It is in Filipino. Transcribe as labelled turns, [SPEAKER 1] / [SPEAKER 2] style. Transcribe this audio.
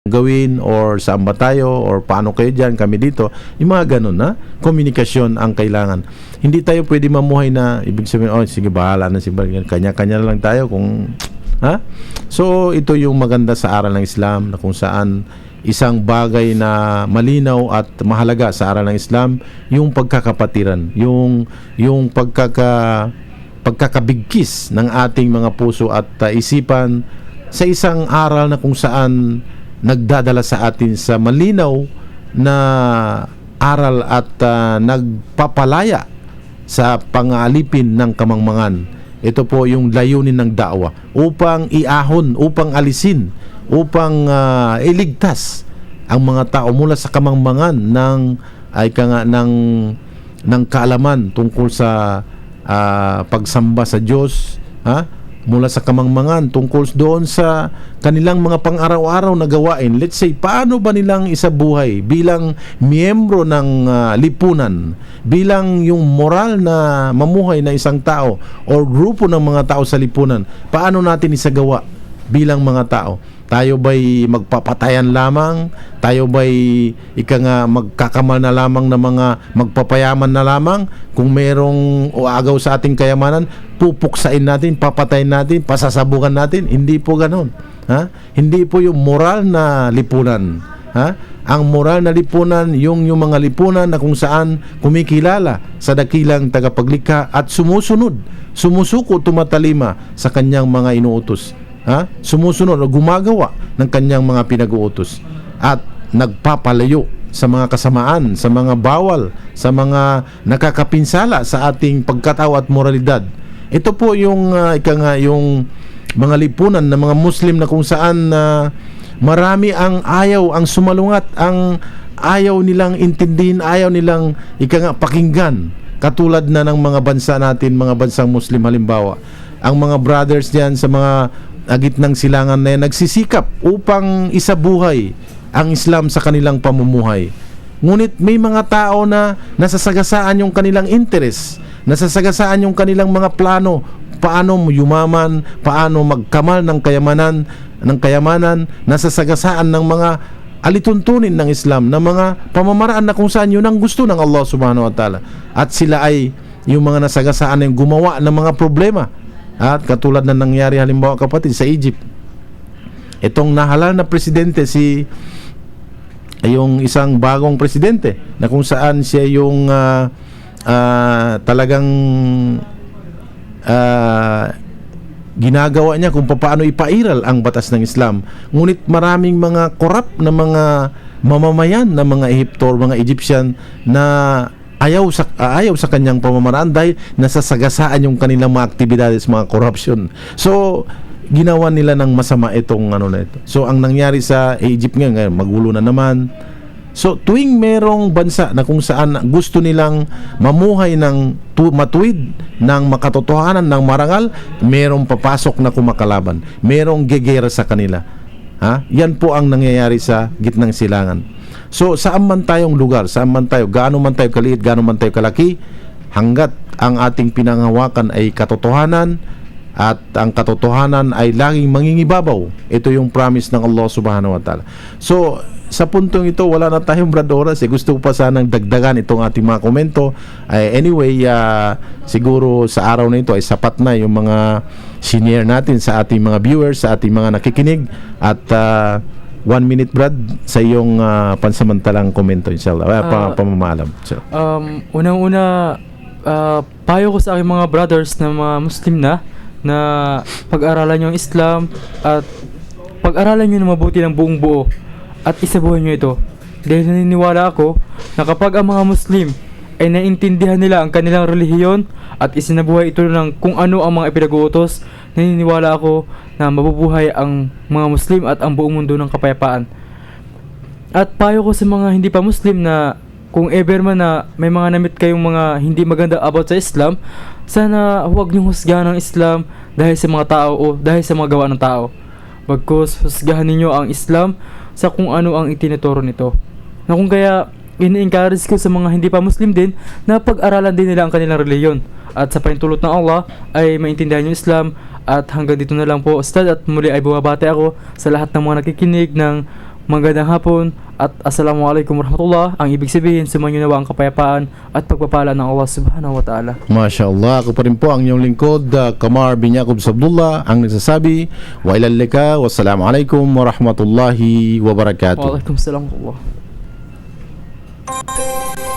[SPEAKER 1] gawin or saan ba tayo or paano kayo dyan, kami dito, yung mga ganun na komunikasyon ang kailangan. Hindi tayo pwede mamuhay na ibig sabihin, oh sige bahala na si Bargan, kanya-kanya lang tayo kung ha? So ito yung maganda sa aral ng Islam na kung saan isang bagay na malinaw at mahalaga sa aral ng Islam yung pagkakapatiran, yung pagkakabigkis ng ating mga puso at isipan sa isang aral na kung saan nagdadala sa atin sa malinaw na aral at nagpapalaya sa pang-aalipin ng kamangmangan. Ito po yung layunin ng da'wa upang iahon, upang alisin, upang iligtas ang mga tao mula sa kamangmangan ng kaalaman tungkol sa pagsamba sa Diyos, mula sa kamangmangan tungkol doon sa kanilang mga pang-araw-araw na gawain. Let's say, paano ba nilang isabuhay bilang miyembro ng lipunan, bilang yung moral na mamuhay na isang tao o grupo ng mga tao sa lipunan, paano natin isagawa bilang mga tao? Tayo ba'y magpapatayan lamang? Tayo ba'y magkakamal na lamang na mga magpapayaman na lamang? Kung merong uagaw sa ating kayamanan, pupuksain natin, papatayin natin, pasasabukan natin? Hindi po ganoon. Hindi po yung moral na lipunan. Ang moral na lipunan, yung mga lipunan na kung saan kumikilala sa dakilang tagapaglikha at sumusuko, tumatalima sa kanyang mga inuutos. Sumusunod o gumagawa ng kanyang mga pinag-uutos at nagpapalayo sa mga kasamaan, sa mga bawal, sa mga nakakapinsala sa ating pagkatao at moralidad. Ito po yung yung mga lipunan ng mga Muslim na kung saan marami ang ayaw, ang sumalungat, ang ayaw nilang intindihin, ayaw nilang pakinggan, katulad na ng mga bansa natin, mga bansang Muslim halimbawa. Ang mga brothers diyan sa mga gitnang silangan na yan, nagsisikap upang isabuhay ang Islam sa kanilang pamumuhay. Ngunit may mga tao na nasasagasaan yung kanilang interes, nasasagasaan yung kanilang mga plano, paano yumaman, paano magkamal ng kayamanan, nasasagasaan ng mga alituntunin ng Islam, ng mga pamamaraan na kung saan yun ang gusto ng Allah subhanahu wa ta'ala. At sila ay yung mga nasagasaan na yung gumawa ng mga problema. At katulad na nangyari halimbawa kapatid sa Egypt, itong nahalal na presidente yung isang bagong presidente na kung saan siya yung talagang ginagawa niya kung paano ipairal ang batas ng Islam. Ngunit maraming mga korap na mga mamamayan na mga Ehiptor, mga Egyptian na ayaw sa kanyang pamamaraan dahil nasasagasaan yung kanilang mga aktibidades, mga corruption. So ginawa nila ng masama itong na ito. So ang nangyari sa Egypt ngayon, magulo na naman. So tuwing merong bansa na kung saan gusto nilang mamuhay ng matuwid, ng makatotohanan, ng marangal, merong papasok na kumakalaban, merong gegera sa kanila. Yan po ang nangyayari sa gitnang silangan. So saan man tayong lugar, saan man tayo, gaano man tayo kaliit, gaano man tayo kalaki, hanggat ang ating pinangahawakan ay katotohanan at ang katotohanan ay laging mangingibabaw, ito yung promise ng Allah subhanahu wa ta'ala. So sa puntong ito, wala na tayong brad oras. Gusto ko pa sanang dagdagan itong ating mga komento. Anyway, siguro sa araw na ito ay sapat na yung mga senior natin sa ating mga viewers, sa ating mga nakikinig. At 1 minute Brad sa iyong pansamantalang komento inshallah, pamamaalam. So,
[SPEAKER 2] unang-una, payo ko sa aking mga brothers na mga Muslim na pag-aralan yung Islam at pag-aralan nyo na mabuti ng buong buo at isabuhay nyo ito. Dahil naniniwala ako na kapag ang mga Muslim ay naintindihan nila ang kanilang relihiyon at isinabuhay ito ng kung ano ang mga ipinag-uutos, naniniwala ako na mabubuhay ang mga Muslim at ang buong mundo ng kapayapaan. At payo ko sa mga hindi pa Muslim na kung ever man na may mga namit kayong mga hindi maganda about sa Islam, sana huwag niyong husgahan ang Islam dahil sa mga tao o dahil sa mga gawa ng tao. Bagkus husgahan ninyo ang Islam sa kung ano ang itinuturo nito. Na kung kaya ini-encourage ko sa mga hindi pa Muslim din na pag-aralan din nila ang kanilang reliyon. At sa pahintulot ng Allah ay maintindihan yung Islam. At hanggang dito na lang po, Ustad, at muli ay bumabati ako sa lahat ng mga nakikinig ng magandang hapon at assalamualaikum warahmatullah. Ang ibig sabihin, sumanyo nawa ang kapayapaan at pagpapala ng Allah subhanahu wa ta'ala.
[SPEAKER 1] Masya Allah, ako pa rin po ang inyong lingkod, Kamar bin Yaqub Sabdullah, ang nagsasabi, wa ilalika, wassalamualaikum warahmatullahi wabarakatuh.
[SPEAKER 2] Waalaikumsalam warahmatullah.